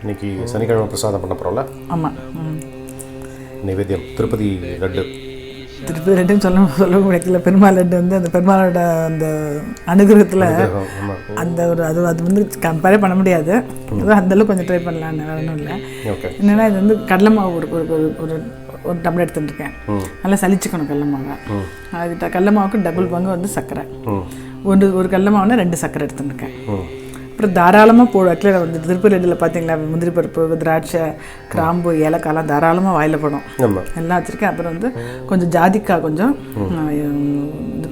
இன்னைக்கு சனிக்கிழமை பிரசாதம் பண்ண போகிறோம்ல? ஆமாம். நைவேத்தியம் திருப்பதி லட்டு. திருப்பதி லட்டுன்னு சொல்ல முடியல. பெருமாள் லட்டு வந்து அந்த பெருமாளோட அந்த அனுகிரகத்தில் அந்த ஒரு அது வந்து கம்பேரே பண்ண முடியாது. அதுவும் அந்தளவுக்கு கொஞ்சம் ட்ரை பண்ணலான்னு ஒன்றும் இல்லை. என்னென்னா இது வந்து கடலை மாவு ஒரு டம்ளர் எடுத்துட்டுருக்கேன். நல்லா சலிச்சுக்கணும் கடலை மாவை. அது கடலை மாவுக்கு டபுள் பங்கு வந்து சர்க்கரை. ஒரு கடலை மாவுனா 2 சர்க்கரை எடுத்துட்டுருக்கேன். அப்புறம் தாராளமாக ஆக்சுவலாக வந்து திருப்பதி லட்டில் பார்த்தீங்களா, முந்திரி பருப்பு, திராட்சை, கிராம்பு, ஏலக்காய்லாம் தாராளமாக வாயில் படும் எல்லாம் வச்சுருக்கேன். அப்புறம் வந்து கொஞ்சம் ஜாதிக்காய், கொஞ்சம்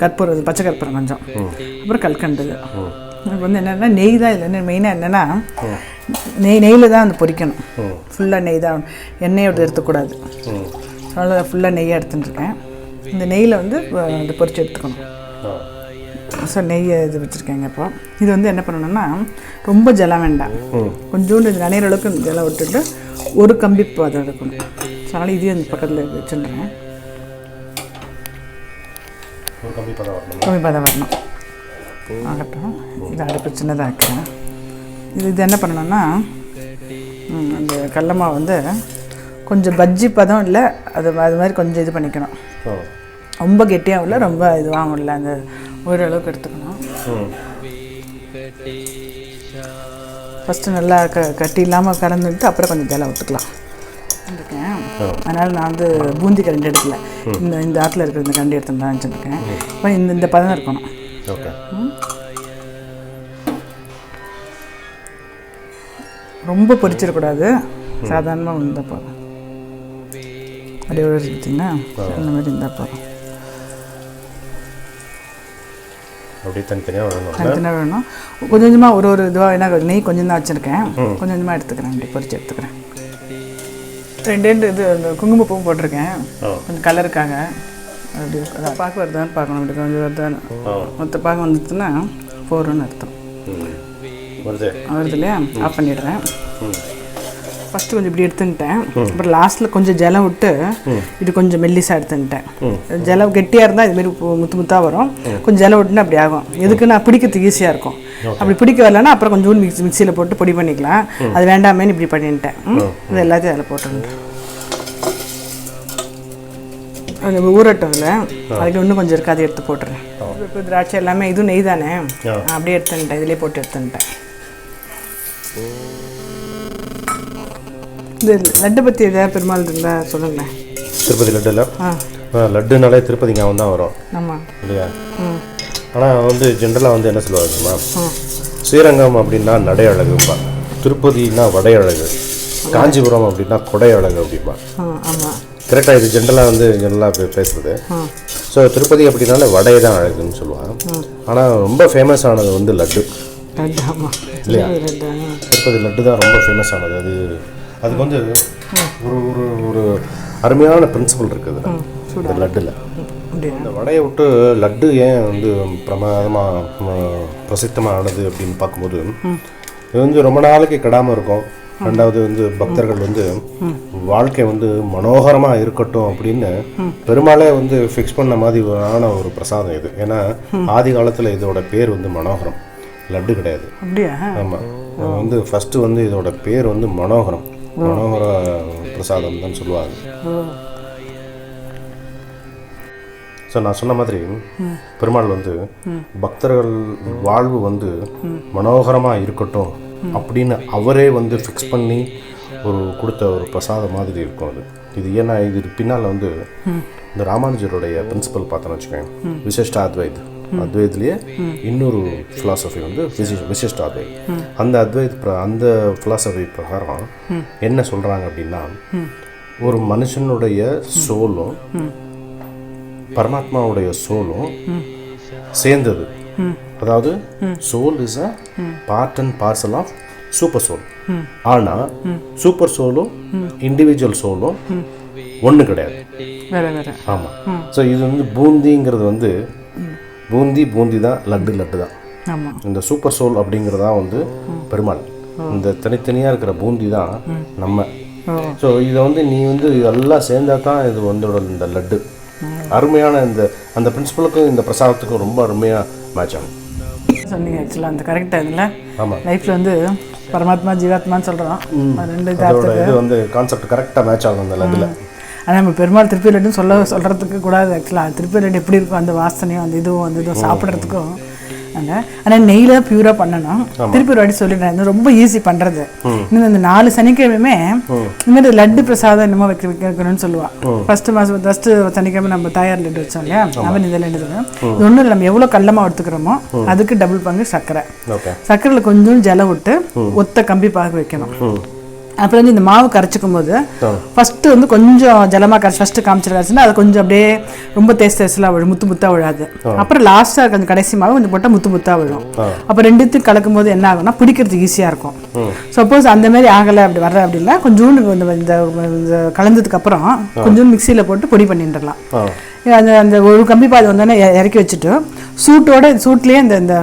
கற்பூரம், பச்சை கற்பூரம் கொஞ்சம், அப்புறம் கல்கண்டு. எனக்கு வந்து என்னென்னா நெய் தான் இல்லை. மெயினாக என்னென்னா நெய்யில் தான் அந்த பொரிக்கணும். ஃபுல்லாக நெய் தான், எண்ணெயோடு எடுத்துக்கூடாது. அதனால் ஃபுல்லாக நெய்யாக எடுத்துட்டுருக்கேன். இந்த நெய்யில் வந்து அதை பொரித்து எடுத்துக்கணும். ஸோ நெய்யை இது வச்சுருக்கேங்க. இப்போ இது வந்து என்ன பண்ணணும்னா ரொம்ப ஜலம் வேண்டாம், கொஞ்சோண்டு இது நனைகிற அளவுக்கு ஜலம் விட்டுட்டு ஒரு கம்பி பதம் எடுக்கணும். ஸோ அதனால் இதையும் அந்த பக்கத்தில் வச்சுருந்தேன். கம்பி பதம் வரணும். ஆகட்டும், இது அடுப்பு சின்னதாக வைக்கிறேன். இது என்ன பண்ணணும்னா அந்த கடலை மாவு வந்து கொஞ்சம் பஜ்ஜி பதம் இல்லை, அது மாதிரி கொஞ்சம் இது பண்ணிக்கணும். ரொம்ப கெட்டியாகவும் இல்லை, ரொம்ப இதுவாகவும் இல்லை, அந்த ஓரளவுக்கு எடுத்துக்கணும். ஃபஸ்ட்டு நல்லா கட்டி இல்லாமல் கறந்துட்டு அப்புறம் கொஞ்சம் ஜலம் விட்டுக்கலாம் இருக்கேன். அதனால் நான் வந்து பூந்தி கரண்டி எடுக்கல, இந்த ஆட்டில் இருக்கிற இந்த கரண்டி எடுத்து தான் வச்சுருக்கேன். இப்போ இந்த பதம் இருக்கணும். ரொம்ப பொரிச்சிடக்கூடாது, சாதாரணமாக இருந்தால் போதும். அப்படியே வச்சுட்டிங்கன்னா இந்த மாதிரி இருந்தால் போதும். அப்படியே தனித்தனியாக வேணும். கொஞ்சம் கொஞ்சமாக ஒரு இதுவாக என்ன நெய் கொஞ்சம் தான் வச்சுருக்கேன். கொஞ்சம் கொஞ்சமாக எடுத்துக்கிறேன், அப்படி பொரிச்சு எடுத்துக்கிறேன். 2 இது அந்த குங்குமப்பூவும் போட்டிருக்கேன், கொஞ்சம் கலருக்காக. அப்படி பார்க்க வருதான்னு பார்க்கணும். அப்படி கொஞ்சம் வருதான்னு மொத்த பார்க்க வந்துச்சுன்னா போகிறோன்னு அர்த்தம். வருது இல்லையா? ஆஃப் பண்ணிடுறேன். ஃபஸ்ட்டு கொஞ்சம் இப்படி எடுத்துக்கிட்டேன். அப்புறம் லாஸ்ட்டில் கொஞ்சம் ஜலம் விட்டு இது கொஞ்சம் மெல்லிசாக எடுத்துக்கிட்டேன். ஜலம் கெட்டியாக இருந்தால் இதுமாரி முத்து முத்தாக வரும். கொஞ்சம் ஜலம் விட்டுனா அப்படி ஆகும். எதுக்குன்னா பிடிக்கிறதுக்கு ஈஸியாக இருக்கும். அப்படி பிடிக்க வரலன்னா அப்புறம் கொஞ்சம் மிக்சியில் போட்டு பொடி பண்ணிக்கலாம். அது வேண்டாமேன்னு இப்படி பண்ணிட்டேன். இது எல்லாத்தையும் அதில் போட்டுருந்தேன். அது ஊறட்டும். இல்லை அதுக்கு இன்னும் கொஞ்சம் இருக்குது, அதை எடுத்து போட்டுறேன். இப்போ திராட்சை எல்லாமே இதுவும் நெய் தானே, அப்படியே எடுத்துட்டேன். இதிலே போட்டு எடுத்துட்டேன். இந்த லட்டு பற்றி எதாவது பெருமாள் இருந்தால் சொல்லுங்களேன். திருப்பதி லட்டுல லட்டுனாலே திருப்பதி ஞாபகம் தான் வரும். ஆமாம் இல்லையா? ஆனால் வந்து ஜென்ரலாக வந்து என்ன சொல்லுவாங்கம்மா, ஸ்ரீரங்கம் அப்படின்னா நடை அழகுப்பா, திருப்பதினா வடை அழகு, காஞ்சிபுரம் அப்படின்னா கொடை அழகு அப்படிப்பா. ஆமாம், கரெக்டாக. இது ஜென்ரலாக பேசுகிறது. ஸோ திருப்பதி அப்படின்னாலே வடை தான் அழகுன்னு சொல்லுவாங்க. ஆனால் ரொம்ப ஃபேமஸ் ஆனது வந்து லட்டு இல்லையா? திருப்பதி லட்டு தான் ரொம்ப ஃபேமஸ் ஆனது. அதுக்கு வந்து ஒரு அருமையான பிரின்சிபல் இருக்குது இந்த லட்டில். இந்த வடையை விட்டு லட்டு ஏன் வந்து பிரசித்தமாக ஆனது அப்படின்னு பார்க்கும்போது, இது வந்து ரொம்ப நாளைக்கு கெடாமல் இருக்கும். ரெண்டாவது வந்து பக்தர்கள் வந்து வாழ்க்கை வந்து மனோகரமாக இருக்கட்டும் அப்படின்னு பெருமாளே வந்து ஃபிக்ஸ் பண்ண மாதிரி ஆன ஒரு பிரசாதம் இது. ஏன்னா ஆதி காலத்தில் இதோட பேர் வந்து மனோகரம், லட்டு கிடையாது. ஆமாம், வந்து ஃபஸ்ட்டு வந்து இதோட பேர் வந்து மனோகரம், மனோகர பிரசாதம் தான் சொல்லுவாங்க. ஸோ நான் சொன்ன மாதிரி பெருமாள் வந்து பக்தர்கள் வாழ்வு வந்து மனோகரமாக இருக்கட்டும் அப்படின்னு அவரே வந்து ஃபிக்ஸ் பண்ணி கொடுத்த ஒரு பிரசாதம் மாதிரி இருக்கும் அது. இது ஏன்னா இது பின்னால் வந்து இந்த ராமானுஜருடைய பிரின்சிபல் பார்த்தோன்னு வச்சுக்கோங்க, விசிஷ்ட அத்வைத்லேயே இன்னொரு ஃபிலாசபி வந்து விசிஷ்ட அத்வைத். அந்த ஃபிலாசபி பிரகாரம் என்ன சொல்கிறாங்க அப்படின்னா, ஒரு மனுஷனுடைய சோலும் பரமாத்மாவுடைய சோலும் சேர்ந்தது. அதாவது soul is a part and parcel of super soul. ஆனால் சூப்பர் சோலும் இண்டிவிஜுவல் சோலும் ஒன்று கிடையாது. ஆமாம். ஸோ இது வந்து பூந்திங்கிறது வந்து பூந்தி தான், லட்டு தான். இந்த சூப்பர் சோல் அப்படிங்கிறதா வந்து பெருமாள். இந்த தனித்தனியாக இருக்கிற பூந்தி தான் நம்ம. ஸோ இதை வந்து நீ வந்து எல்லாம் சேர்ந்தா தான் இது வந்து இந்த லட்டு அருமையான அந்த பிரின்சிபலுக்கும் இந்த பிரசாதத்துக்கும் ரொம்ப அருமையாக மேட்ச் ஆகும். சொன்னீங்க ஆக்சுவலாக அந்த கரெக்டாக இதில். ஆமாம், லைஃப்பில் வந்து பரமாத்மா ஜீவாத்மான்னு சொல்கிறோம். ரெண்டு இது வந்து கான்செப்ட் கரெக்டாக மேட்ச் ஆகும் அந்த லட்டில். ஆனால் நம்ம பெருமாள் திருப்பதி லட்டுன்னு சொல்கிறதுக்கு கூடாது. ஆக்சுவலாக திருப்பதி லட்டு எப்படி இருக்கும் அந்த வாசனையும் அந்த இதுவும் சாப்பிட்றதுக்கும். ஆனால் நெய்யில் தான் பியூராக பண்ணணும். திருப்பி ஒரு வாட்டி சொல்லிடுறேன், ரொம்ப ஈஸி பண்ணுறது. இன்னும் இந்த 4 சனிக்கிழமையுமே இந்தமாதிரி லட்டு பிரசாதம் என்னமோ வைக்கணும்னு சொல்லுவாள். ஃபஸ்ட்டு சனிக்கிழமை நம்ம தாயார் லட்டு வச்சோம் இல்லையா, அவன் இதில் லட்டு இது ஒன்றும் இல்லை. நம்ம எவ்வளோ கடலமாவு எடுத்துக்கிறோமோ அதுக்கு டபுள் பங்கு சர்க்கரை. சர்க்கரையில் கொஞ்சம் ஜலம் விட்டு ஒத்த கம்பி பாகு வைக்கணும். அப்புறம் வந்து இந்த மாவு கரைச்சிக்கும் போது ஃபஸ்ட்டு வந்து கொஞ்சம் ஜலமாக ஃபஸ்ட்டு காமிச்சிருக்காச்சுன்னா அது கொஞ்சம் அப்படியே ரொம்ப தேஸ்லாம் விழும், முத்தாக விழாது. அப்புறம் லாஸ்ட்டாக கொஞ்சம் கடைசி மாவு கொஞ்சம் போட்டால் முத்தாக விழும். அப்போ ரெண்டுத்தையும் கலக்கும் போது என்ன ஆகும்னா பிடிக்கிறதுக்கு ஈஸியாக இருக்கும். சப்போஸ் அந்த மாதிரி ஆகலை அப்படி வர்ற அப்படின்னா கொஞ்சோண்டு இந்த கலந்ததுக்கப்புறம் கொஞ்சோண்டு மிக்சியில் போட்டு பொடி பண்ணிட்டுலாம். அந்த ஒரு கம்பி பாதி வந்தோடனே இறக்கி வச்சுட்டு சூட்லேயே இந்த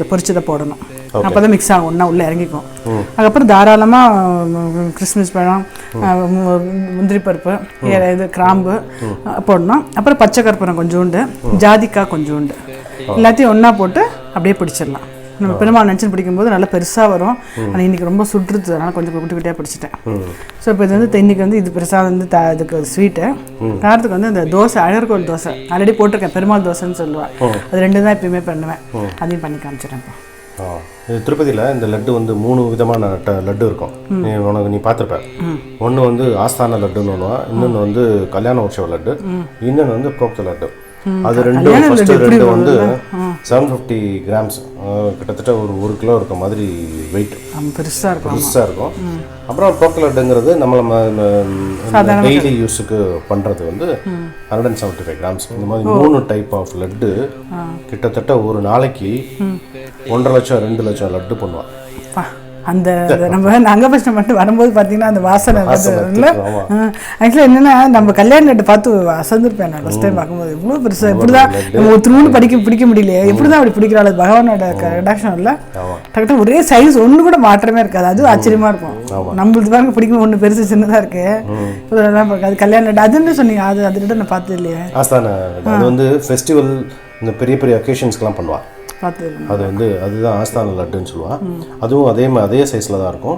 பொரிச்சதை போடணும். அப்போ தான் மிக்ஸ் ஆகும், ஒன்றா உள்ளே இறங்கிக்கும். அதுக்கப்புறம் தாராளமாக கிறிஸ்மஸ் பழம், முந்திரி பருப்பு, இது கிராம்பு போடணும். அப்புறம் பச்சை கற்பூரம் கொஞ்சோண்டு, ஜாதிக்காய் கொஞ்சோண்டு, எல்லாத்தையும் ஒன்றா போட்டு அப்படியே பிடிச்சிடலாம். நம்ம பெருமாள் நினச்சின்னு பிடிக்கும்போது நல்லா பெருசாக வரும். ஆனால் இன்றைக்கி ரொம்ப சுட்டுருது, அதனால் கொஞ்சம் குட்டி குட்டியாக பிடிச்சிட்டேன். ஸோ இப்போ இது வந்து இன்றைக்கி வந்து இது பெருசாக வந்து இதுக்கு ஸ்வீட்டு. காரத்துக்கு வந்து இந்த தோசை, அழகர்கோவில் தோசை ஆல்ரெடி போட்டிருக்கேன், பெருமாள் தோசைன்னு சொல்லுவேன். அது 2 தான் எப்பயுமே பண்ணுவேன். அதையும் பண்ணி காமிச்சிட்டேன். இது திருப்பதியில் இந்த லட்டு வந்து 3 விதமான லட்டு இருக்கும். நீ பார்த்துருப்ப. ஒன்று வந்து ஆஸ்தான லட்டுன்னு ஒன்றுவா, இன்னொன்று வந்து கல்யாண உற்சவ லட்டு, இன்னொன்று வந்து புரோக்த லட்டு. அது ரெண்டும் ஃபஸ்ட்டு 2 வந்து 750 கிராம்ஸ், கிட்டத்தட்ட ஒரு 1 கிலோ இருக்க மாதிரி வெயிட், பெருசாக இருக்கும். அப்புறம் புரோக்த லட்டுங்கிறது நம்ம டெய்லி யூஸுக்கு பண்ணுறது வந்து 175 கிராம்ஸ். இந்த மாதிரி 3 டைப் ஆஃப் லட்டு கிட்டத்தட்ட ஒரு நாளைக்கு 1.5 லட்சம் 2 லட்சம் லட்டு பண்ணுவான். அந்த நம்ம அங்கபட்சம் மட்டும் வரும்போது பார்த்தீங்கன்னா அந்த வாசனை இல்லை. ஆக்சுவலாக என்னென்னா நம்ம கல்யாண லட்டு பார்த்து அசந்திருப்பேன் நான் ஃபஸ்ட் டைம் பார்க்கும்போது. எவ்வளோ பெருசாக இப்படி தான் நம்ம ஒரு திரும்ப பிடிக்க முடியலையே, எப்படி தான் அப்படி பிடிக்கிறாள் பகவானோட கடாட்சம் இல்லை. டக்குனு ஒரே சைஸ் ஒன்று கூட மாற்றமே இருக்காது. அதுவும் ஆச்சரியமாக இருக்கும். நம்மளுக்கு பாருங்க பிடிக்கும், ஒன்று பெருசு சின்னதாக இருக்குது. அது கல்யாண லட்டு அதுன்னு சொன்னீங்க, அது நான் பார்த்தது இல்லையே. அது வந்து ஃபெஸ்டிவல், இந்த பெரிய பெரிய அக்கேஷன்ஸ்க்கெலாம் பண்ணுவாள். அது வந்து அதுதான் ஆஸ்தான லட்டுன்னு சொல்லுவாள். அதுவும் அதே சைஸில் தான் இருக்கும்.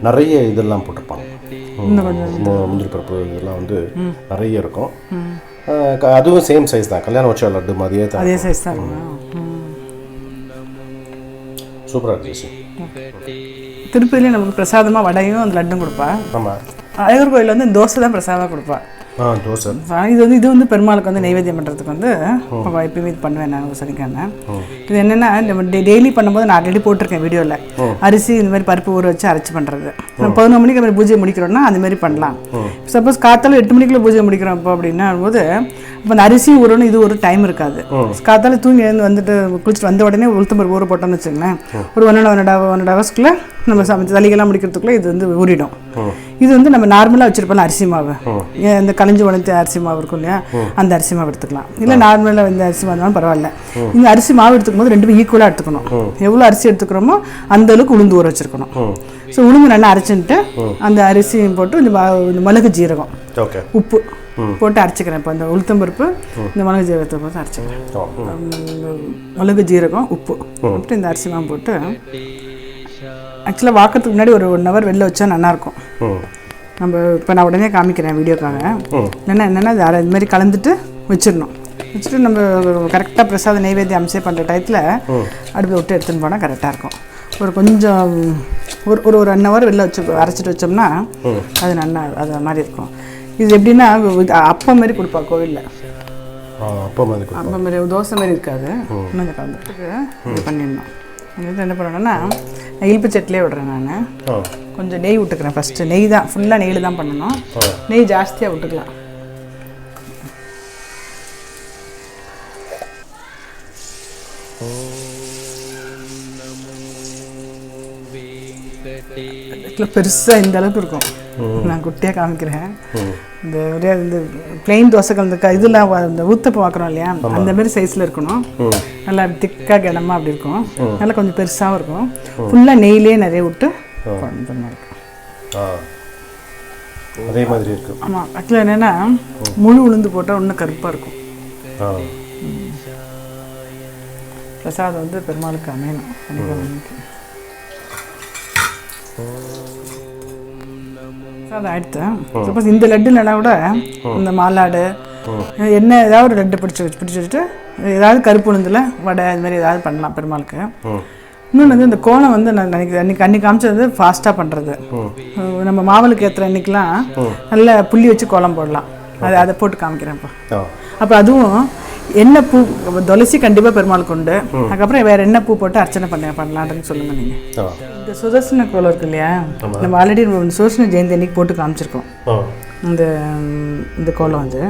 நிறைய இதெல்லாம் போட்டிருப்பாங்க, முந்திரி பருப்பு இதெல்லாம் வந்து நிறைய இருக்கும். அதுவும் சேம் சைஸ் தான், கல்யாண உற்சவ லட்டு மாதிரியே தான், அதே சைஸ் தான். சூப்பராக இருந்துச்சு. திருப்பதியிலே நமக்கு பிரசாதமாக வடையும் அந்த லட்டும் கொடுப்பா. ஆமாம், அழகர் கோயிலில் வந்து தோசை தான் பிரசாதமாக கொடுப்பா. தோசை இது வந்து பெருமாளுக்கு வந்து நைவேத்தியம் பண்ணுறதுக்கு வந்து எப்பயுமே இது பண்ணுவேன் நான் சனிக்கிழமை. இது என்னென்னா நம்ம டெய்லி பண்ணும்போது நான் ஆல்ரெடி போட்டிருக்கேன் வீடியோவில். அரிசி இந்த மாதிரி பருப்பு ஊற வச்சு அரைச்சி பண்ணுறது. நம்ம 11 மணிக்கு மாதிரி பூஜை முடிக்கிறோன்னா அதுமாரி பண்ணலாம். சப்போஸ் காத்தால 8 மணிக்குள்ளே பூஜை முடிக்கிறோம் இப்போ அப்படின்னா போது இப்போ அந்த அரிசி ஊறணும், இது ஒரு டைம் இருக்காது. காத்தால தூங்கி வந்துட்டு குளிச்சுட்டு வந்த உடனே உளுத்தம்பருப்பு ஊற போட்டோம்னு வச்சுக்கோங்களேன், ஒரு 1.5 ஹவர்ஸ்க்குள்ளே நம்ம சமைச்சு தலிகெல்லாம் முடிக்கிறதுக்குள்ளே இது வந்து ஊறிடும். இது வந்து நம்ம நார்மலாக வச்சுருப்போம் அரிசி மாவு, இந்த களைஞ்சி உழைத்த அரிசி மாவு இருக்கும் இல்லையா, அந்த அரிசி மாவு எடுத்துக்கலாம். இல்லை நார்மலாக இந்த அரிசி மாவு பரவாயில்ல. இந்த அரிசி மாவு எடுத்துக்கும் போது 2 ஈக்குவலாக எடுத்துக்கணும். எவ்வளோ அரிசி எடுத்துக்கிறோமோ அந்த அளவுக்கு உளுந்து ஊற வச்சுருக்கணும். ஸோ உளுந்து நல்லா அரைச்சிட்டு அந்த அரிசியும் போட்டு இந்த மிளகு ஜீரகம் உப்பு போட்டு அரைச்சிக்கிறேன். இப்போ அந்த உளுத்தம்பருப்பு இந்த மிளகு ஜீரகத்தை போட்டு அரைச்சிக்கிறேன். மிளகு ஜீரகம் உப்பு போட்டு இந்த அரிசி மாவு போட்டு ஆக்சுவலாக வாக்கிறதுக்கு முன்னாடி ஒரு 1 ஹவர் வெளில வச்சா நல்லாயிருக்கும். நம்ம இப்போ நான் உடனே காமிக்கிறேன் வீடியோக்காக. என்னென்னா இது மாதிரி கலந்துட்டு வச்சிடணும். வச்சுட்டு நம்ம கரெக்டாக பிரசாத நைவேத்தியம் அம்சம் பண்ணுற டயத்தில் அடுப்பில் விட்டு எடுத்துன்னு போனால் கரெக்டாக இருக்கும். ஒரு கொஞ்சம் ஒரு 1 ஹவர் வெளில அரைச்சிட்டு வச்சோம்னா அது நல்லா அது மாதிரி இருக்கும். இது எப்படின்னா அப்பம் மாதிரி கொடுப்பா கோவிலில். அப்பம் மாதிரி தோசை மாதிரி இருக்காது. இன்னும் கலந்துட்டுக்கு இது பண்ணிடணும். இது என்ன பண்ணணும்னா இழுப்பு சட்டிலே விடுறேன் நான். கொஞ்சம் நெய் விட்டுக்கிறேன். ஃபஸ்ட்டு நெய் தான், ஃபுல்லாக நெய்யில் தான் பண்ணணும். நெய் ஜாஸ்தியாக விட்டுக்கலாம். பெருசாக இந்த அளவுக்கு இருக்கும். நான் குட்டியாக காமிக்கிறேன். இந்த ஒரே இந்த பிளெயின் தோசைகள் இந்த இதெல்லாம் இந்த ஊத்தப்பம் பார்க்குறோம் இல்லையா, அந்த மாதிரி சைஸில் இருக்கணும். நல்லா திக்காக கிடமா அப்படி இருக்கும். நல்லா கொஞ்சம் பெருசாகவும் இருக்கும். ஃபுல்லாக நெய்லேயே நிறைய விட்டு அதே மாதிரி இருக்கு. ஆமாம், ஆக்சுவலாக என்னென்னா முழு உளுந்து போட்டால் இன்னும் கருப்பாக இருக்கும். பிரசாதம் வந்து பெருமாளுக்கு அமையணும். அது ஆயிடுத்து. சப்போஸ் இந்த லட்டு இல்லைனா கூட இந்த மாலாடு என்ன ஏதாவது ஒரு லட்டு பிடிச்சி வச்சுட்டு ஏதாவது கருப்பு உளுந்தில் வடை அது மாதிரி ஏதாவது பண்ணலாம் பெருமாளுக்கு. இன்னொன்று வந்து இந்த கோலம் வந்து நான் அன்றைக்கி காமிச்சது ஃபாஸ்ட்டாக பண்ணுறது. நம்ம மாவளுக்கு ஏற்றுற அன்றைக்கெலாம் நல்லா புள்ளி வச்சு கோலம் போடலாம். அதை போட்டு காமிக்கிறேன்ப்பா. அப்போ அதுவும் எண்ணெய் பூ துளசி கண்டிப்பாக பெருமாளுக்கு உண்டு. அதுக்கப்புறம் வேறு என்ன பூ போட்டு அர்ச்சனை பண்ணலான்னு சொல்லுங்கள் நீங்கள். இந்த சுதர்சன கோலம் இருக்கு இல்லையா, நம்ம ஆல்ரெடி சுதர்சன ஜெயந்தி அன்னைக்கு போட்டு காமிச்சிருக்கோம். இந்த கோலம் வந்து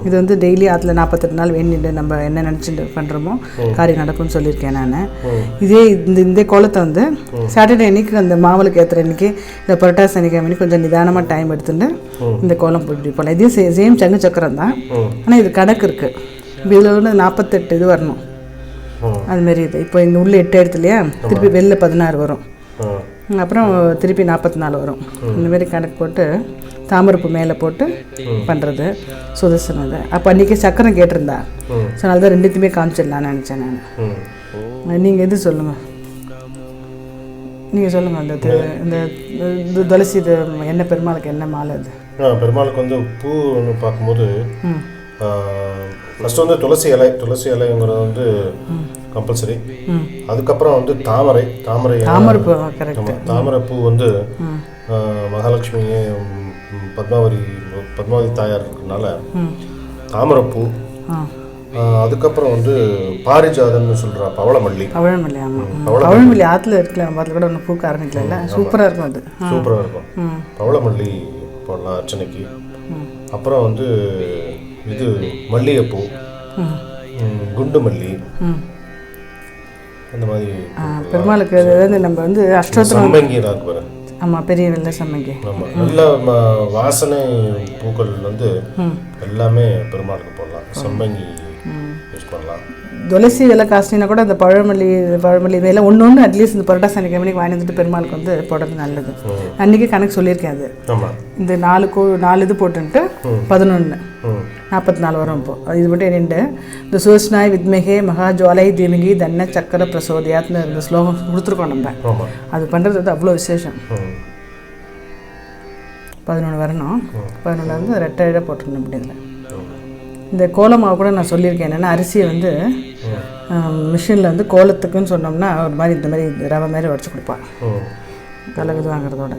இது வந்து டெய்லி ஆற்றுல 48 நாள் வேண்டிட்டு நம்ம என்ன நினச்சிட்டு பண்ணுறோமோ காரியம் நடக்கும்னு சொல்லியிருக்கேன் நான். இந்த கோலத்தை வந்து சாட்டர்டே அன்னைக்கு அந்த மாவளுக்கு ஏற்றுற அன்னைக்கு இந்த புரட்டாசி சனிக்கிழமை கொஞ்சம் நிதானமாக டைம் எடுத்துட்டு இந்த கோலம் போட்டு போகலாம். இதையும் சேம் சங்கு சக்கரம் தான், ஆனால் இது கணக்கு இருக்குது. இதில் வந்து 48 இது வரணும். அதுமாரி இது இப்போ இந்த உள்ள 8 எடுத்து இல்லையா, திருப்பி வெளில 16 வரும், அப்புறம் திருப்பி 44 வரும். இந்தமாரி கணக்கு போட்டு தாமரைப்பூ மேலே போட்டு பண்ணுறது சுதர்சனது. அப்போ அன்றைக்கி சக்கரம் கேட்டிருந்தா, ஸோ அதனால தான் ரெண்டுத்தையுமே காமிச்சிடலான்னு நினச்சேன் நான். நீங்கள் எது சொல்லுங்கள், நீங்கள் சொல்லுங்கள். இந்த துளசி இது என்ன பெருமாளுக்கு என்ன மாலை அது? பெருமாளுக்கு வந்து பூ ஒன்று பார்க்கும்போது ஃபஸ்ட்டு வந்து துளசி இலைங்கிறது வந்து கம்பல்சரி. அதுக்கப்புறம் வந்து தாமரைப்பூ வந்து மகாலட்சுமியே பத்மாவதி தாயார் இருக்கிறதுனால தாமரைப்பூ. அதுக்கப்புறம் வந்து பாரிஜாதம்னு சொல்கிற பவளமல்லி. பவளமல்லி ஆற்றுல இருக்கலாம், அதில் கூட ஒன்று பூக்க ஆரம்பிக்கல, சூப்பராக இருக்கும். அது சூப்பராக இருக்கும். பவளமல்லி போடலாம் அர்ச்சனைக்கு. அப்புறம் வந்து இது மல்லிகைப்பூ, குண்டு மல்லி, அந்த மாதிரி பெருமாளுக்கு வந்து நம்ம வந்து அஷ்டோத்திரம் சம்மங்கி இருக்கு. ஆமாம், பெரிய வெள்ளை சம்மங்கி. ஆமாம், நல்ல வாசனை பூக்கள் வந்து எல்லாமே பெருமாளுக்கு போடலாம். சம்மங்கி யூஸ் பண்ணலாம். துளசி விலை காஸ்ட்லினா கூட அந்த பழமல்லி இதெல்லாம் ஒன்று அட்லீஸ்ட் இந்த புரட்டாசி சனிக்கிழமைக்கு வாங்கி வந்துட்டு பெருமாளுக்கு வந்து போடுறது நல்லது. அன்றைக்கி கணக்கு சொல்லியிருக்கேன். அது இந்த 4 இது போட்டுன்ட்டு 11 44 வரும். இப்போது இது மட்டும் 2 இந்த சுதர்சனாய் வித்மகே மகாஜ்வாலை தீமகி தன்ன சக்கர பிரசோதியாத்னு இந்த ஸ்லோகம் கொடுத்துருக்கோம் நம்ம. அது பண்ணுறது வந்து அவ்வளோ விசேஷம். 11 வரணும். 11 வந்து ரெட்டை இழை போட்டுருணும். அப்படி இல்லை இந்த கோலமாவை கூட நான் சொல்லியிருக்கேன். என்னென்னா அரிசியை வந்து மிஷினில் வந்து கோலத்துக்குன்னு சொன்னோம்னா ஒரு மாதிரி இந்த மாதிரி ரவை மாதிரி உடச்சி கொடுப்பான் கலகுது வாங்குறதோட.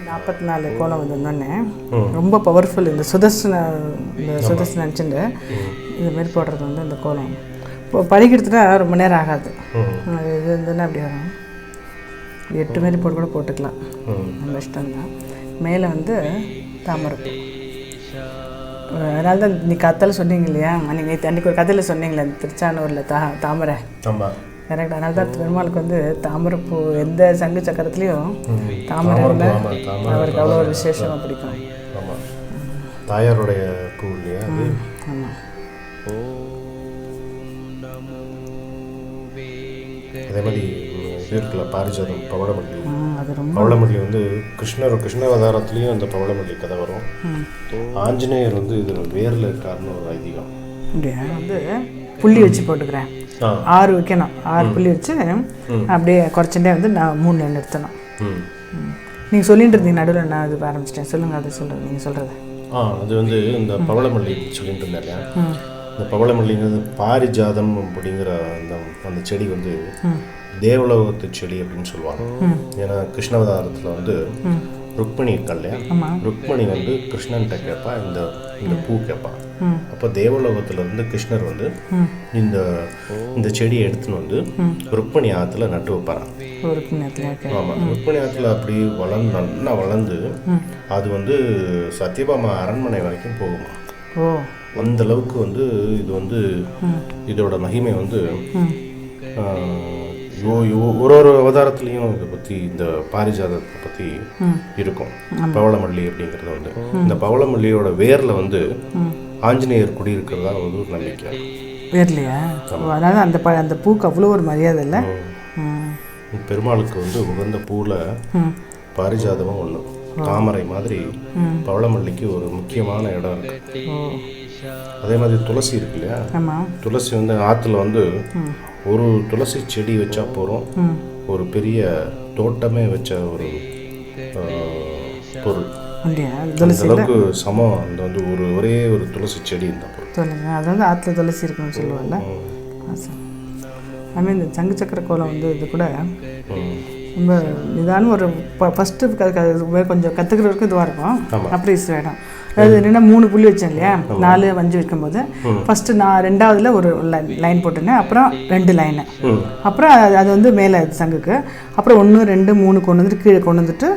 நாற்பத்தி 4 கோலம் வந்திருந்தோடனே ரொம்ப பவர்ஃபுல். இந்த சுதர்சன நினச்சிட்டு இதுமாரி போடுறது வந்து இந்த கோலம் இப்போ படிக்கிறதுனா ரொம்ப நேரம் ஆகாது. இது இருந்ததுன்னா அப்படி வரும். 8 மாரி போட்டு கூட போட்டுக்கலாம், நம்ம இஷ்டம்தான். மேலே வந்து தாமரைப்பூ. அதனால தான் நீ கதையில் சொன்னீங்க இல்லையா, நீங்கள் அன்றைக்கி ஒரு கதையில் சொன்னீங்களே திருச்சானூரில் தாமரை கரெக்ட். அதனால தான் பெருமாளுக்கு வந்து தாமரைப்பூ எந்த சங்கு சக்கரத்துலேயும் தாமரை அவருக்கு அவ்வளோ ஒரு விசேஷமாக பிடிக்கும். தாயாருடைய பூ இல்லையா? ஆமாம். அதே மாதிரி இது இருக்குல்ல பாரிஜாதம், பவளமல்லி வந்து கிருஷ்ண அவதாரத்துலேயும் அந்த பவளமல்லி கதை வரும். ஆஞ்சநேயர் வந்து இதில் வேரில் இருக்காருன்னு ஒரு ஐதீகம். வந்து புள்ளி வச்சு போட்டுக்கிறேன். 6 வைக்கணும். 6 புள்ளி வச்சு அப்படியே குறைச்சுட்டே வந்து நான் 3 நிறுத்தணும். நீங்கள் சொல்லிட்டு இருந்தீங்க நடுவில், நான் இது ஆரம்பிச்சிட்டேன். சொல்லுங்கள், அதை சொல்கிறேன், நீங்கள் சொல்கிறது. அது வந்து இந்த பவளமல்லி சொல்லிட்டு இருந்தாங்க. இந்த பவளமல்லிங்கிறது பாரிஜாதம் அப்படிங்கிற அந்த செடி வந்து தேவலோகத்து செடி அப்படின்னு சொல்லுவாங்க. ஏன்னா கிருஷ்ணாவதாரத்தில் வந்து ருக்மணி இருக்கா இல்லையா, ருக்மணி வந்து கிருஷ்ணன்கிட்ட கேட்பா இந்த பூ கேட்பா. அப்போ தேவலோகத்துல இருந்து கிருஷ்ணர் வந்து இந்த செடியை எடுத்துன்னு வந்து ருக்மணி ஆற்றுல நட்டு வைப்பாராம். ஆமாம், ருக்மணி ஆற்றுல அப்படி நல்லா வளர்ந்து அது வந்து சத்யபாமா அரண்மனை வரைக்கும் போகுமா. அந்த அளவுக்கு வந்து இது வந்து இதோட மகிமை வந்து ஒரு அவதாரத்துலேயும் இதை பற்றி இந்த பாரிஜாதத்தை பற்றி இருக்கும். பவளமல்லி அப்படிங்கிறது வந்து இந்த பவளமல்லியோட வேரில் வந்து ஆஞ்சநேயர் குடியிருக்கிறதா ஒரு நம்பிக்கை. வேர்லையா? அதனால அந்த பூக்கு அவ்வளோ ஒரு மரியாதை இல்லை. பெருமாளுக்கு வந்து உகந்த பூவில் பாரிஜாதமும் ஒன்று. தாமரை மாதிரி பவளமல்லிக்கு ஒரு முக்கியமான இடம் இருக்கு. அதே மாதிரி துளசி இருக்கு இல்லையா, ஆமாம். துளசி வந்து ஆற்றுல வந்து ஒரு துளசி செடி வச்சா போகிறோம், ஒரு பெரிய தோட்டமே வச்ச ஒரு பொருள். அந்த அளவுக்கு சமம் அந்த வந்து ஒரே ஒரு துளசி செடி இருந்தால் பொருள். சொல்லுங்க, அது வந்து ஆற்றுல துளசி இருக்குன்னு சொல்லுவாங்கல்ல. அதுமாதிரி இந்த சங்கு சக்கர கோலம் வந்து இது கூட ரொம்ப இதான ஒரு ஃபஸ்ட்டு கொஞ்சம் கற்றுக்கிறவருக்கு இதுவாக இருக்கும். அப்புறம் ஈஸி ஆகிடும். அதாவது என்னென்னா 3 புள்ளி வச்சேன் இல்லையா, 4 5 வைக்கும்போது ஃபஸ்ட்டு நான் 2ஆவதுல ஒரு லைன் போட்டுனேன், அப்புறம் 2 லைனு, அப்புறம் அது வந்து மேலே சங்குக்கு, அப்புறம் 1 2 3 கொண்டு வந்துட்டு கீழே கொண்டு வந்துட்டு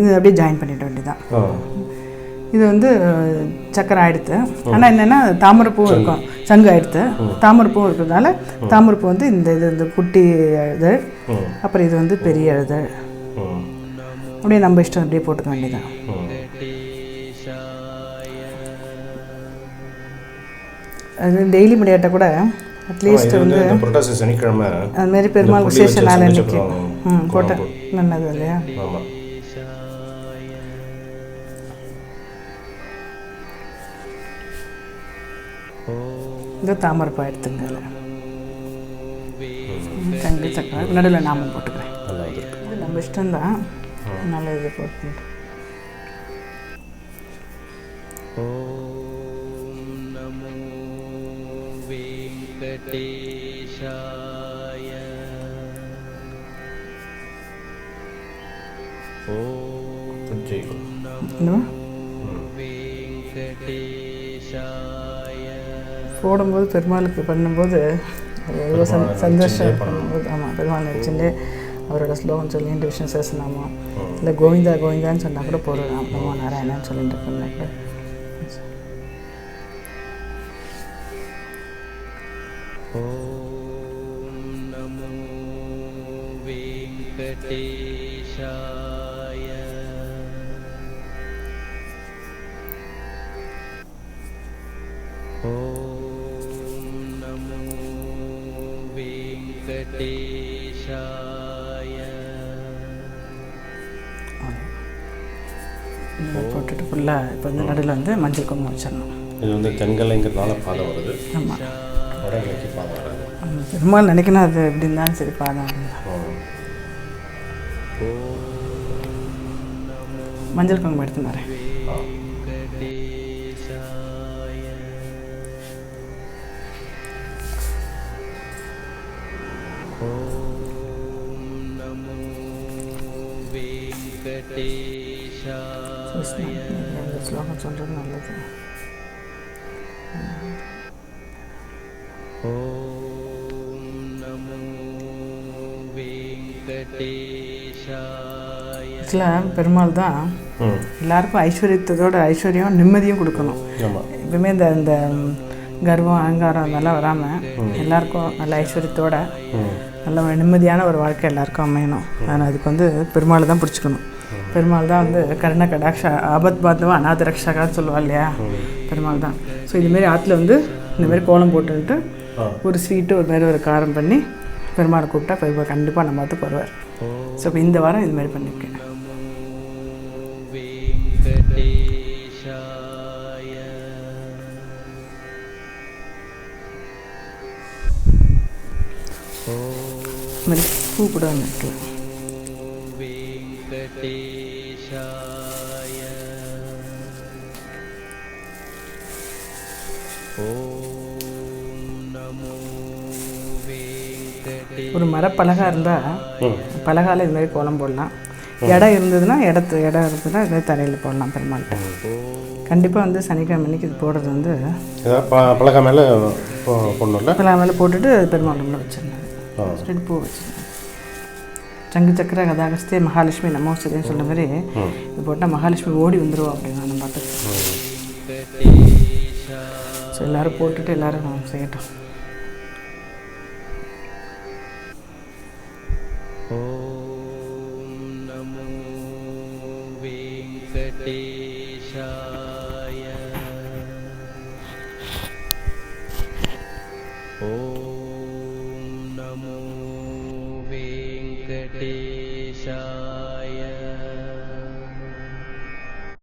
இது அப்படியே ஜாயின் பண்ணிட வேண்டியதான். இது வந்து சக்கரை ஆயிடுத்து. ஆனால் என்னென்னா தாமரைப்பூவும் இருக்கும், சங்கு ஆயிடுத்து. தாமரைப்பூவும் இருக்கிறதுனால தாமரைப்பூ வந்து இந்த குட்டி இதழ், அப்புறம் இது வந்து பெரிய இதழ், அப்படியே நம்ம இஷ்டம் அப்படியே போட்டுக்க வேண்டியதான். அது டெய்லி முடியாட்ட கூட அட்லீஸ்ட் வந்து புரட்டாசி சனிக்கிழமை அதுமாரி பெருமாள் விசேஷ நாள் அன்னைக்கு போட்ட நல்லது இல்லையா. இந்த தாமரைப்பூ எடுத்துங்க, சங்கு சக்கரை நடுவில் நாமம் போட்டுக்கிறேன். இது நம்ம இஷ்டம்தான், நல்ல இது போட்டு. போடும்போது பெருமாளுக்கு பண்ணும்போது எவ்வளோ சந்தோஷம் பண்ணும்போது. ஆமாம், பெருமாள் நினச்சிட்டு அவரோட ஸ்லோகம் சொல்லிட்டு விஷ்ணு சஹஸ்ரநாமம் இல்லை கோவிந்தா கோவிந்தான்னு சொன்னால் கூட போடலாம், நமோ நாராயணான்னு சொல்லிட்டு பண்ணால் கூட. போட்டுட்டு ஃபுல்லாக இப்போ வந்து நடுவில் வந்து மஞ்சள் குங்குமம் வச்சிடணும். இது வந்து தென்கலைங்கிறதுனால பாதம் வருது. ஆமாம், வடகிழக்கு பாதம் வராது. பெருமாள் நினைக்கணும் அது எப்படி இருந்தாலும் சரி பாதம். மஞ்சள் குங்குமம் எடுத்து வரேன். ஸ்லோகம் சொல்கிறது நல்லது. ஆக்சுவலாக பெருமாள் தான் எல்லாருக்கும் ஐஸ்வர்யத்தோட ஐஸ்வர்யம் நிம்மதியும் கொடுக்கணும். எப்பவுமே இந்த கர்வம் அகங்காரம் அதெல்லாம் வராமல் எல்லாருக்கும் நல்ல ஐஸ்வர்யத்தோட நல்ல நிம்மதியான ஒரு வாழ்க்கை எல்லாருக்கும் அமையணும். ஆனால் அதுக்கு வந்து பெருமாள் தான் பிடிச்சிக்கணும். பெருமாள் தான் வந்து கருண கடாட்ச ஆபத் பாந்தவா அநாத ரக்ஷகான்னு சொல்லுவா இல்லையா, பெருமாள் தான். ஸோ இதுமாரி ஆற்றுல வந்து இந்தமாரி கோலம் போட்டுன்ட்டு ஒரு ஸ்வீட்டு ஒரு மாரி ஒரு காரம் பண்ணி பெருமாளை கூப்பிட்டா பெருமாள் கண்டிப்பாக நம்ம பார்த்துக்கு வருவார். ஸோ இப்போ இந்த வாரம் இதுமாரி பண்ணியிருக்கேன். இதுமாரி பூ கூட வந்துருக்கலாம். ஒரு மரப்பலகா இருந்தால் பலகால இதுமாரி கோலம் போடலாம். இடம் இருந்ததுன்னா இடம் இருந்ததுன்னா இதுமாதிரி தரையில் போடலாம். பெருமாள்கிட்ட கண்டிப்பாக வந்து சனிக்கிழமை அன்றைக்கி இது போடுறது வந்து பலகா மேலே போடணும்ல, பலகா மேலே போட்டுட்டு பெருமாள் ரூமில் வச்சிருந்தேன். ரெண்டு பூ வச்சுருந்தேன். சங்கு சக்கர கதாகஸ்தே மகாலட்சுமி நமோஸ்தேன்னு சொல்கிற மாதிரி இது போட்டால் மகாலட்சுமி ஓடி வந்துடுவோம் அப்படின்னு நான் பார்த்துருக்கேன். ஸோ எல்லோரும் போட்டுட்டு எல்லோரும் செய்யட்டும். ஓம் நமோ வெங்கடேஷாய.